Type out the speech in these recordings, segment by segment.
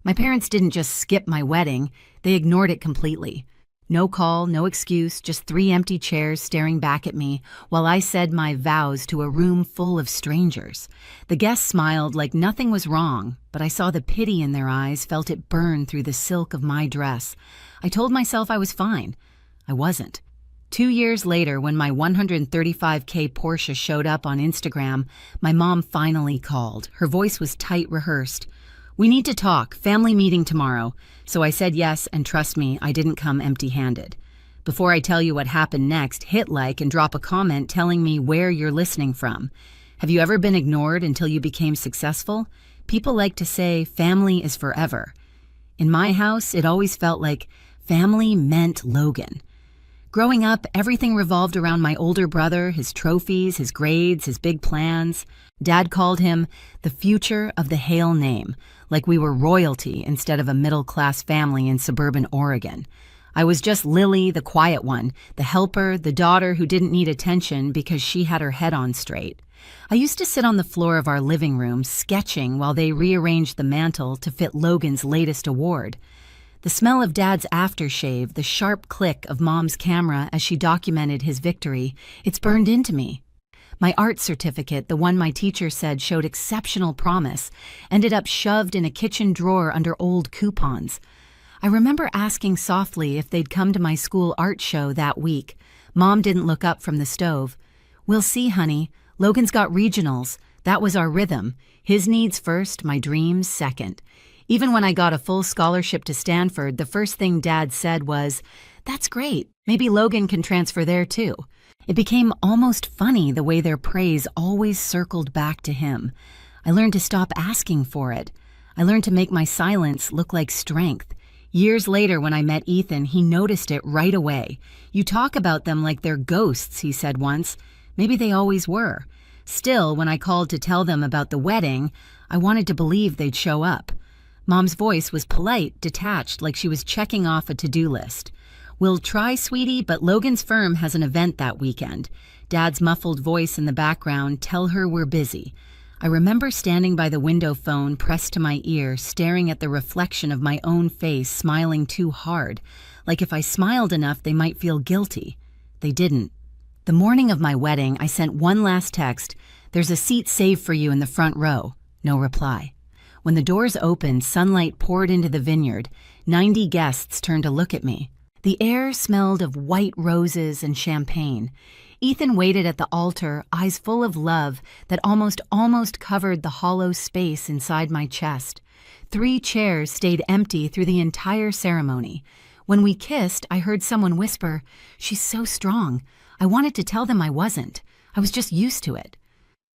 My parents didn't just skip my wedding, they ignored it completely. No call, no excuse, just three empty chairs staring back at me while I said my vows to a room full of strangers. The guests smiled like nothing was wrong, but I saw the pity in their eyes, felt it burn through the silk of my dress. I told myself I was fine. I wasn't. 2 years later, when my 135K Porsche showed up on Instagram, my mom finally called. Her voice was tight, rehearsed. "We need to talk, family meeting tomorrow." So I said yes, and trust me, I didn't come empty-handed. Before I tell you what happened next, hit like and drop a comment telling me where you're listening from. Have you ever been ignored until you became successful? People like to say family is forever. In my house, it always felt like family meant Logan. Growing up, everything revolved around my older brother, his trophies, his grades, his big plans. Dad called him the future of the Hale name, like we were royalty instead of a middle-class family in suburban Oregon. I was just Lily, the quiet one, the helper, the daughter who didn't need attention because she had her head on straight. I used to sit on the floor of our living room sketching while they rearranged the mantle to fit Logan's latest award. The smell of Dad's aftershave, the sharp click of Mom's camera as she documented his victory, it's burned into me. My art certificate, the one my teacher said showed exceptional promise, ended up shoved in a kitchen drawer under old coupons. I remember asking softly if they'd come to my school art show that week. Mom didn't look up from the stove. "We'll see, honey. Logan's got regionals. That was our rhythm. His needs first, my dreams second." Even when I got a full scholarship to Stanford, the first thing Dad said was, "That's great. Maybe Logan can transfer there too." It became almost funny the way their praise always circled back to him. I learned to stop asking for it. I learned to make my silence look like strength. Years later, when I met Ethan, he noticed it right away. "You talk about them like they're ghosts," he said once. Maybe they always were. Still, when I called to tell them about the wedding, I wanted to believe they'd show up. Mom's voice was polite, detached, like she was checking off a to-do list. "We'll try, sweetie, but Logan's firm has an event that weekend." Dad's muffled voice in the background, "Tell her we're busy." I remember standing by the window phone pressed to my ear, staring at the reflection of my own face, smiling too hard. Like if I smiled enough, they might feel guilty. They didn't. The morning of my wedding, I sent one last text. "There's a seat saved for you in the front row." No reply. When the doors opened, sunlight poured into the vineyard. 90 guests turned to look at me. The air smelled of white roses and champagne. Ethan waited at the altar, eyes full of love that almost covered the hollow space inside my chest. 3 chairs stayed empty through the entire ceremony. When we kissed, I heard someone whisper, "She's so strong." I wanted to tell them I wasn't. I was just used to it.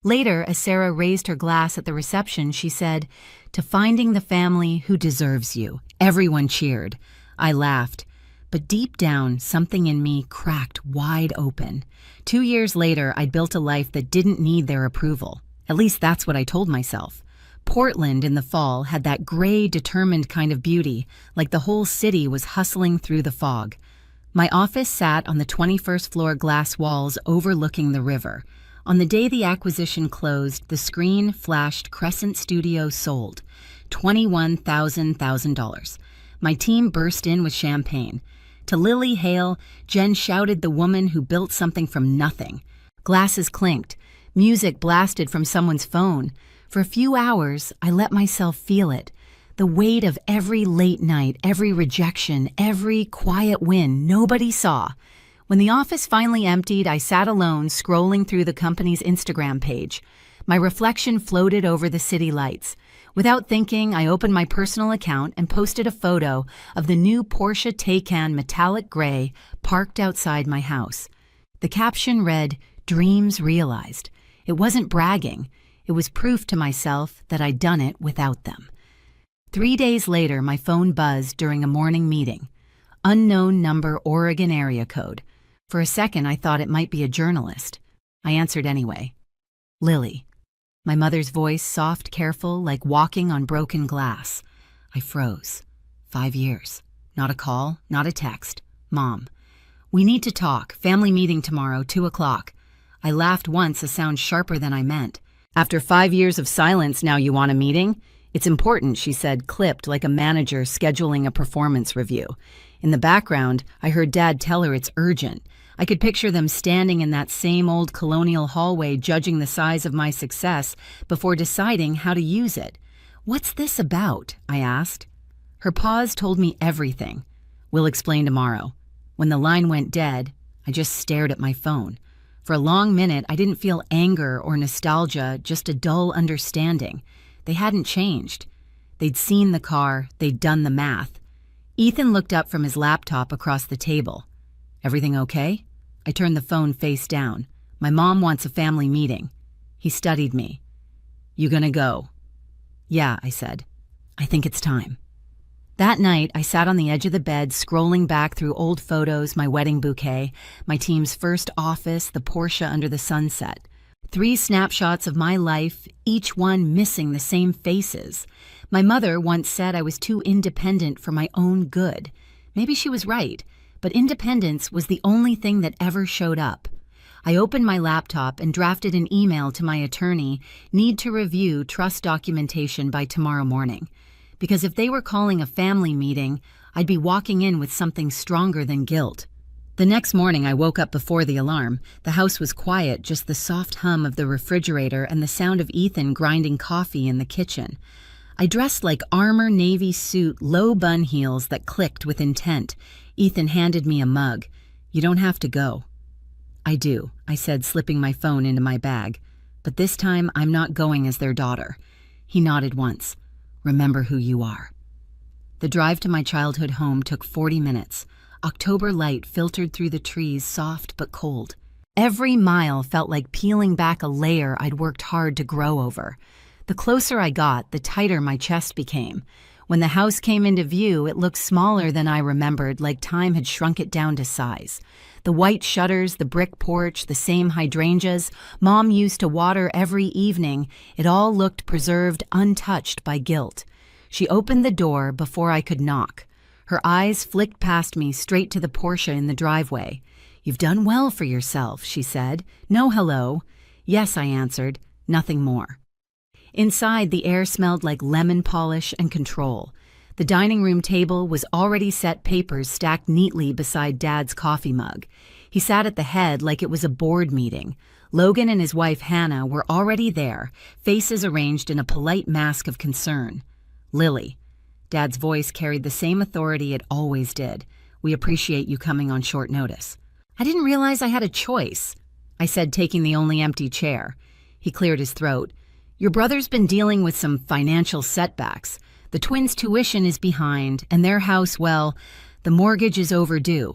Later, as Sarah raised her glass at the reception, she said, "To finding the family who deserves you." Everyone cheered. I laughed. But deep down, something in me cracked wide open. 2 years later, I'd built a life that didn't need their approval. At least that's what I told myself. Portland in the fall had that gray, determined kind of beauty, like the whole city was hustling through the fog. My office sat on the 21st floor glass walls overlooking the river. On the day the acquisition closed, the screen flashed Crescent Studio sold. $21,000. My team burst in with champagne. To Lily Hale, Jen shouted the woman who built something from nothing. Glasses clinked. Music blasted from someone's phone. For a few hours, I let myself feel it. The weight of every late night, every rejection, every quiet win nobody saw. When the office finally emptied, I sat alone, scrolling through the company's Instagram page. My reflection floated over the city lights. Without thinking, I opened my personal account and posted a photo of the new Porsche Taycan metallic gray parked outside my house. The caption read, "Dreams realized." It wasn't bragging. It was proof to myself that I'd done it without them. 3 days later, my phone buzzed during a morning meeting. Unknown number, Oregon area code. For a second, I thought it might be a journalist. I answered anyway. "Lily." My mother's voice, soft, careful, like walking on broken glass. I froze. 5 years. Not a call, not a text. "Mom, we need to talk. Family meeting tomorrow, 2 o'clock. I laughed once, a sound sharper than I meant. "After 5 years of silence, now you want a meeting?" It's important, she said, clipped like a manager scheduling a performance review. In the background, I heard Dad tell her it's urgent. I could picture them standing in that same old colonial hallway judging the size of my success before deciding how to use it. "What's this about?" I asked. Her pause told me everything. "We'll explain tomorrow." When the line went dead, I just stared at my phone. For a long minute, I didn't feel anger or nostalgia, just a dull understanding. They hadn't changed. They'd seen the car, they'd done the math. Ethan looked up from his laptop across the table. "Everything okay?" I turned the phone face down. "My mom wants a family meeting." He studied me. "You gonna go?" "Yeah," I said. "I think it's time." That night, I sat on the edge of the bed, scrolling back through old photos, my wedding bouquet, my team's first office, the Porsche under the sunset. 3 snapshots of my life, each one missing the same faces. My mother once said I was too independent for my own good. Maybe she was right, but independence was the only thing that ever showed up. I opened my laptop and drafted an email to my attorney, "Need to review trust documentation by tomorrow morning." Because if they were calling a family meeting, I'd be walking in with something stronger than guilt. The next morning, I woke up before the alarm. The house was quiet, just the soft hum of the refrigerator and the sound of Ethan grinding coffee in the kitchen. I dressed like armor navy suit, low bun heels that clicked with intent. Ethan handed me a mug. "You don't have to go." "I do," I said, slipping my phone into my bag. "But this time, I'm not going as their daughter." He nodded once. "Remember who you are." The drive to my childhood home took 40 minutes. October light filtered through the trees, soft but cold. Every mile felt like peeling back a layer I'd worked hard to grow over. The closer I got, the tighter my chest became. When the house came into view, it looked smaller than I remembered, like time had shrunk it down to size. The white shutters, the brick porch, the same hydrangeas Mom used to water every evening, it all looked preserved, untouched by guilt. She opened the door before I could knock. Her eyes flicked past me straight to the Porsche in the driveway. "You've done well for yourself," she said. "No hello." "Yes," I answered. Nothing more. Inside, the air smelled like lemon polish and control. The dining room table was already set, papers stacked neatly beside Dad's coffee mug. He sat at the head like it was a board meeting. Logan and his wife Hannah were already there, faces arranged in a polite mask of concern. "Lily." Dad's voice carried the same authority it always did. "We appreciate you coming on short notice." "I didn't realize I had a choice," I said, taking the only empty chair. He cleared his throat. "Your brother's been dealing with some financial setbacks. The twins' tuition is behind, and their house, well, the mortgage is overdue."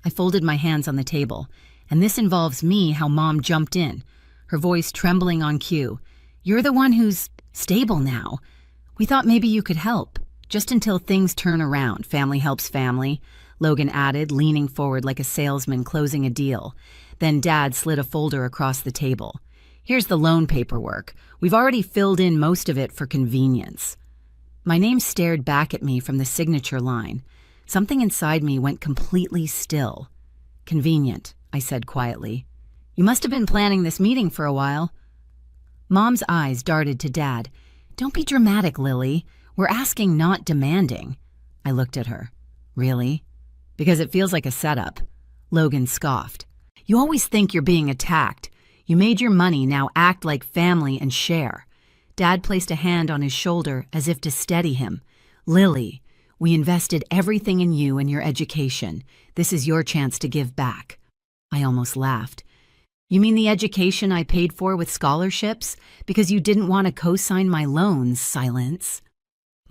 I folded my hands on the table. "And this involves me," how Mom jumped in, her voice trembling on cue. "You're the one who's stable now. We thought maybe you could help. Just until things turn around. Family helps family," Logan added, leaning forward like a salesman closing a deal. Then Dad slid a folder across the table. "Here's the loan paperwork. We've already filled in most of it for convenience." My name stared back at me from the signature line. Something inside me went completely still. "Convenient," I said quietly. "You must have been planning this meeting for a while." Mom's eyes darted to Dad. "Don't be dramatic, Lily. We're asking, not demanding." I looked at her. "Really?" "Because it feels like a setup." Logan scoffed. "You always think you're being attacked. You made your money, now act like family and share." Dad placed a hand on his shoulder as if to steady him. "Lily, we invested everything in you and your education. This is your chance to give back." I almost laughed. "You mean the education I paid for with scholarships? Because you didn't want to co-sign my loans, silence."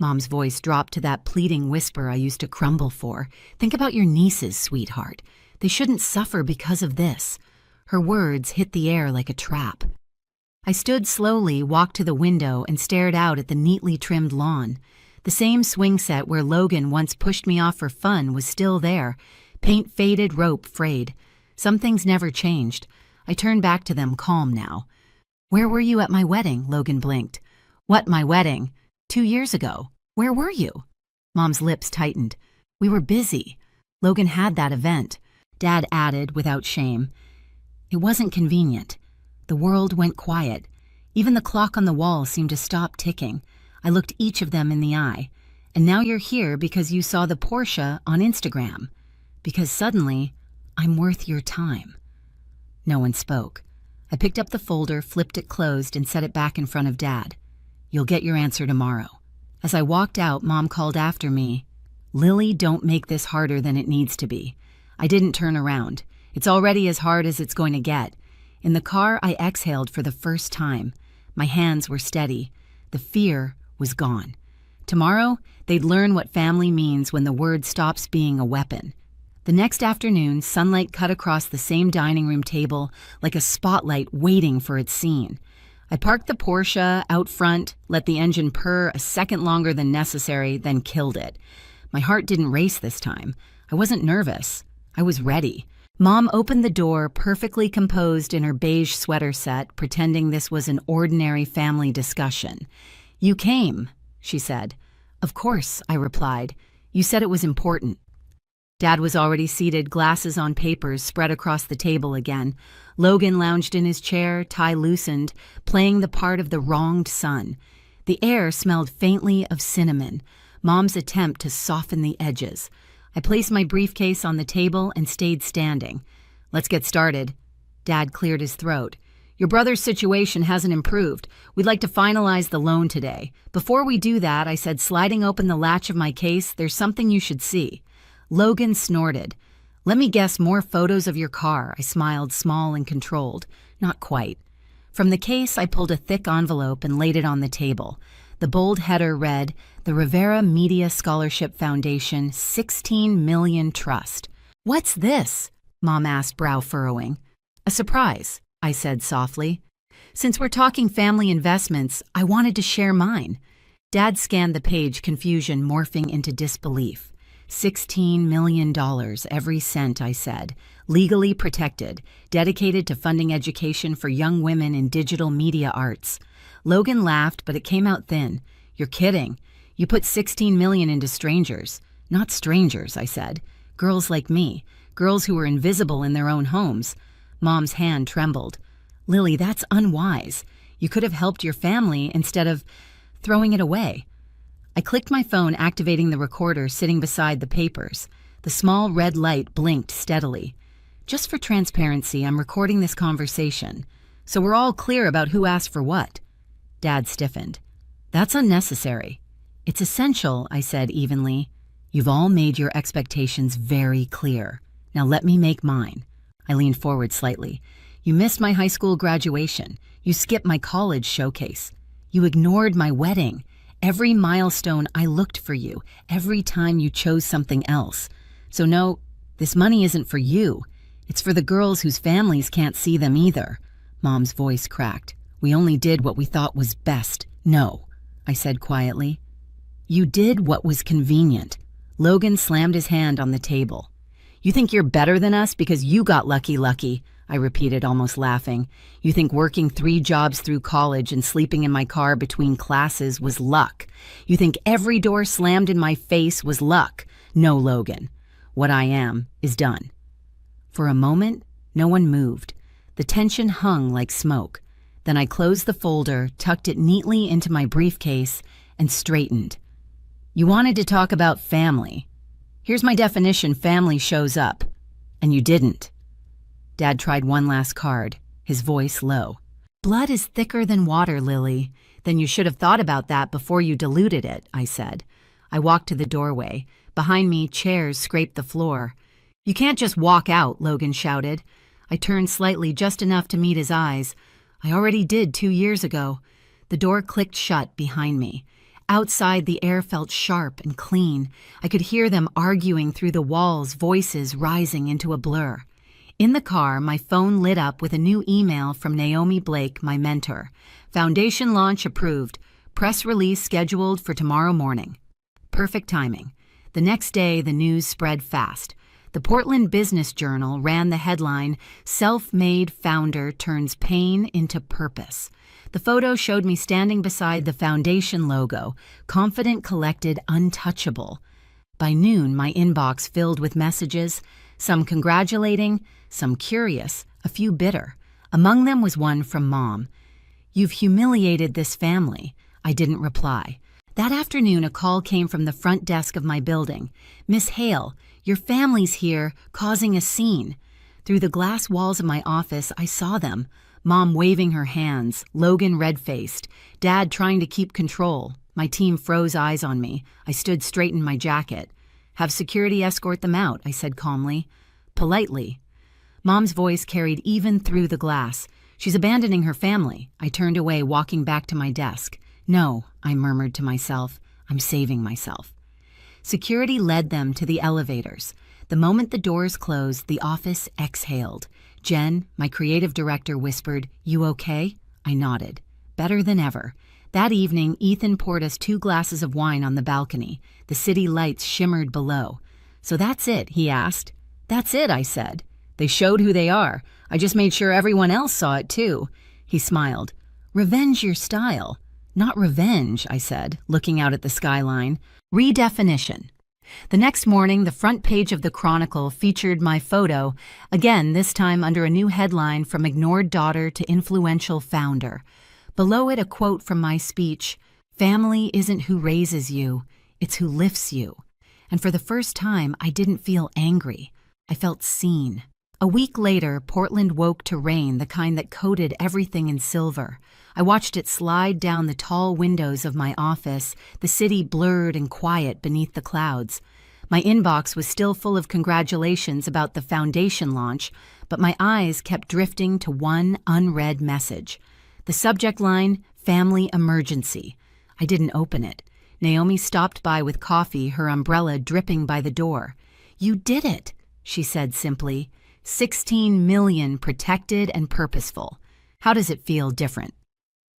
Mom's voice dropped to that pleading whisper I used to crumble for. "Think about your nieces, sweetheart. They shouldn't suffer because of this." Her words hit the air like a trap. I stood slowly, walked to the window, and stared out at the neatly trimmed lawn. The same swing set where Logan once pushed me off for fun was still there, paint faded, rope frayed. Some things never changed. I turned back to them, calm now. "Where were you at my wedding?" Logan blinked. "What, my wedding? 2 years ago. Where were you?" Mom's lips tightened. "We were busy. Logan had that event." Dad added, without shame. "It wasn't convenient." The world went quiet. Even the clock on the wall seemed to stop ticking. I looked each of them in the eye. And now you're here because you saw the Porsche on Instagram. Because suddenly, I'm worth your time. No one spoke. I picked up the folder, flipped it closed, and set it back in front of Dad. You'll get your answer tomorrow. As I walked out, Mom called after me, Lily, don't make this harder than it needs to be. I didn't turn around. It's already as hard as it's going to get. In the car, I exhaled for the first time. My hands were steady. The fear was gone. Tomorrow, they'd learn what family means when the word stops being a weapon. The next afternoon, sunlight cut across the same dining room table like a spotlight waiting for its scene. I parked the Porsche out front, let the engine purr a second longer than necessary, then killed it. My heart didn't race this time. I wasn't nervous. I was ready. Mom opened the door, perfectly composed in her beige sweater set, pretending this was an ordinary family discussion. You came, she said. Of course, I replied. You said it was important. Dad was already seated, glasses on papers spread across the table again. Logan lounged in his chair, tie loosened, playing the part of the wronged son. The air smelled faintly of cinnamon, Mom's attempt to soften the edges. I placed my briefcase on the table and stayed standing. Let's get started. Dad cleared his throat. Your brother's situation hasn't improved. We'd like to finalize the loan today. Before we do that, I said, sliding open the latch of my case, there's something you should see. Logan snorted. Let me guess, more photos of your car. I smiled, small and controlled. Not quite. From the case, I pulled a thick envelope and laid it on the table. The bold header read, The Rivera Media Scholarship Foundation, 16 million trust. What's this? Mom asked, brow furrowing. A surprise, I said softly. Since we're talking family investments, I wanted to share mine. Dad scanned the page, confusion morphing into disbelief. $16 million, every cent, I said. Legally protected, dedicated to funding education for young women in digital media arts. Logan laughed, but it came out thin. You're kidding. You put $16 million into strangers. Not strangers, I said. Girls like me. Girls who were invisible in their own homes. Mom's hand trembled. Lily, that's unwise. You could have helped your family instead of throwing it away. I clicked my phone, activating the recorder sitting beside the papers. The small red light blinked steadily. Just for transparency, I'm recording this conversation, so we're all clear about who asked for what. Dad stiffened. That's unnecessary. It's essential, I said evenly. You've all made your expectations very clear. Now let me make mine. I leaned forward slightly. You missed my high school graduation. You skipped my college showcase. You ignored my wedding. Every milestone I looked for you, every time you chose something else. So no, this money isn't for you. It's for the girls whose families can't see them either. Mom's voice cracked. We only did what we thought was best. No, I said quietly. You did what was convenient. Logan slammed his hand on the table. You think you're better than us because you got lucky, I repeated, almost laughing. You think working 3 jobs through college and sleeping in my car between classes was luck. You think every door slammed in my face was luck. No, Logan. What I am is done. For a moment, no one moved. The tension hung like smoke. Then I closed the folder, tucked it neatly into my briefcase, and straightened. You wanted to talk about family. Here's my definition: family shows up. And you didn't. Dad tried one last card, his voice low. Blood is thicker than water, Lily. Then you should have thought about that before you diluted it, I said. I walked to the doorway. Behind me, chairs scraped the floor. You can't just walk out, Logan shouted. I turned slightly, just enough to meet his eyes. I already did 2 years ago. The door clicked shut behind me. Outside, the air felt sharp and clean. I could hear them arguing through the walls, voices rising into a blur. In the car, my phone lit up with a new email from Naomi Blake, my mentor. Foundation launch approved. Press release scheduled for tomorrow morning. Perfect timing. The next day, the news spread fast. The Portland Business Journal ran the headline, Self-Made Founder Turns Pain into Purpose. The photo showed me standing beside the foundation logo, confident, collected, untouchable. By noon, my inbox filled with messages, some congratulating, some curious, a few bitter. Among them was one from Mom. You've humiliated this family. I didn't reply. That afternoon, a call came from the front desk of my building. "Miss Hale, your family's here, causing a scene." Through the glass walls of my office, I saw them. Mom waving her hands, Logan red-faced, Dad trying to keep control. My team froze eyes on me. I stood straight in my jacket. "Have security escort them out," I said calmly. Politely. Mom's voice carried even through the glass. "She's abandoning her family." I turned away, walking back to my desk. "No," I murmured to myself. "I'm saving myself." Security led them to the elevators. The moment the doors closed, the office exhaled. Jen, my creative director, whispered, "You okay?" I nodded. Better than ever. That evening, Ethan poured us 2 glasses of wine on the balcony. The city lights shimmered below. "So that's it?" he asked. "That's it," I said. "They showed who they are. I just made sure everyone else saw it too." He smiled. "Revenge your style." "Not revenge," I said, looking out at the skyline. Redefinition. The next morning, the front page of the Chronicle featured my photo, again this time under a new headline, "From Ignored Daughter to Influential Founder." Below it, a quote from my speech, "Family isn't who raises you, it's who lifts you." And for the first time, I didn't feel angry. I felt seen. A week later, Portland woke to rain, the kind that coated everything in silver. I watched it slide down the tall windows of my office, the city blurred and quiet beneath the clouds. My inbox was still full of congratulations about the foundation launch, but my eyes kept drifting to one unread message. The subject line, "Family Emergency." I didn't open it. Naomi stopped by with coffee, her umbrella dripping by the door. "You did it," she said simply. 16 million protected and purposeful. How does it feel different?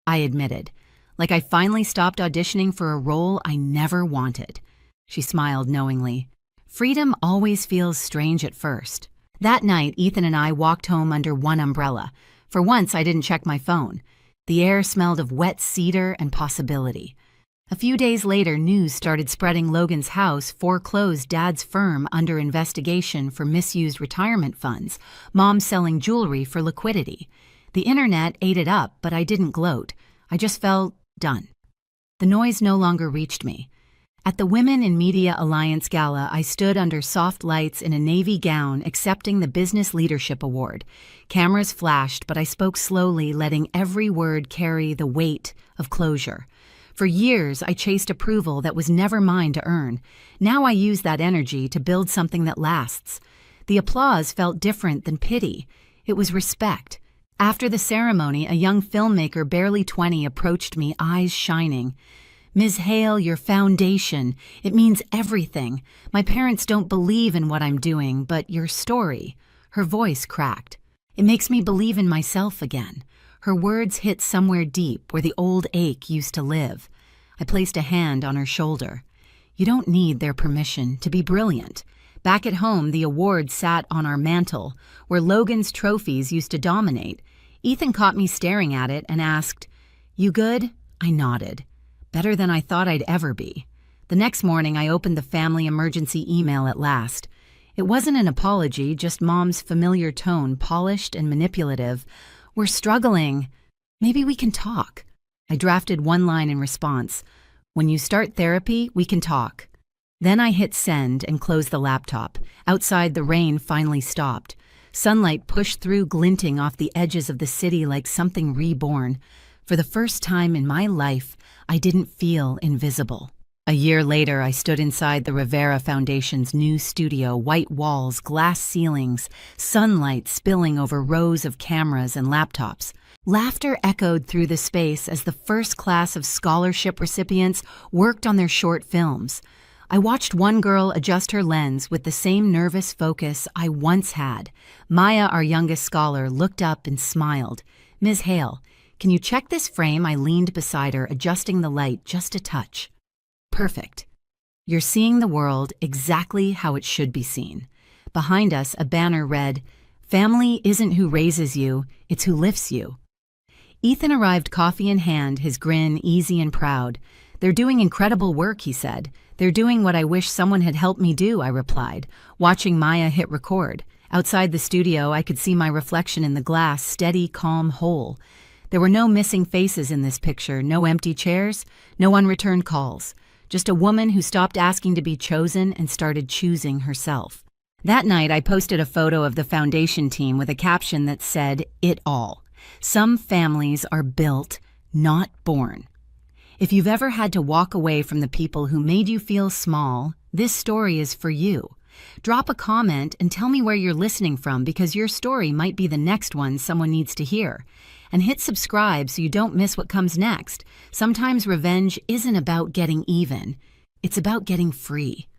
I admitted, like I finally stopped auditioning for a role I never wanted. She smiled knowingly. Freedom always feels strange at first. That night, Ethan and I walked home under one umbrella. For once, I didn't check my phone. The air smelled of wet cedar and possibility. A few days later, news started spreading Logan's house foreclosed Dad's firm under investigation for misused retirement funds, Mom selling jewelry for liquidity. The internet ate it up, but I didn't gloat. I just felt done. The noise no longer reached me. At the Women in Media Alliance Gala, I stood under soft lights in a navy gown accepting the Business Leadership Award. Cameras flashed, but I spoke slowly, letting every word carry the weight of closure. For years, I chased approval that was never mine to earn. Now I use that energy to build something that lasts. The applause felt different than pity. It was respect. After the ceremony, a young filmmaker, barely 20, approached me, eyes shining. "Ms. Hale, your foundation. It means everything. My parents don't believe in what I'm doing, but your story." Her voice cracked. "It makes me believe in myself again." Her words hit somewhere deep where the old ache used to live. I placed a hand on her shoulder. "You don't need their permission to be brilliant." Back at home, the award sat on our mantel, where Logan's trophies used to dominate. Ethan caught me staring at it and asked, "You good?" I nodded. Better than I thought I'd ever be. The next morning, I opened the family emergency email at last. It wasn't an apology, just Mom's familiar tone, polished and manipulative. "We're struggling. Maybe we can talk." I drafted one line in response. "When you start therapy, we can talk." Then I hit send and closed the laptop. Outside, the rain finally stopped. Sunlight pushed through, glinting off the edges of the city like something reborn. For the first time in my life, I didn't feel invisible. A year later, I stood inside the Rivera Foundation's new studio, white walls, glass ceilings, sunlight spilling over rows of cameras and laptops. Laughter echoed through the space as the first class of scholarship recipients worked on their short films. I watched one girl adjust her lens with the same nervous focus I once had. Maya, our youngest scholar, looked up and smiled. "Ms. Hale, can you check this frame?" I leaned beside her, adjusting the light just a touch. "Perfect. You're seeing the world exactly how it should be seen." Behind us, a banner read, "Family isn't who raises you, it's who lifts you." Ethan arrived, coffee in hand, his grin easy and proud. "They're doing incredible work," he said. "They're doing what I wish someone had helped me do," I replied, watching Maya hit record. Outside the studio, I could see my reflection in the glass, steady, calm, whole. There were no missing faces in this picture, no empty chairs, no unreturned calls. Just a woman who stopped asking to be chosen and started choosing herself. That night, I posted a photo of the foundation team with a caption that said, "It all. Some families are built, not born." If you've ever had to walk away from the people who made you feel small, this story is for you. Drop a comment and tell me where you're listening from, because your story might be the next one someone needs to hear. And hit subscribe so you don't miss what comes next. Sometimes revenge isn't about getting even. It's about getting free.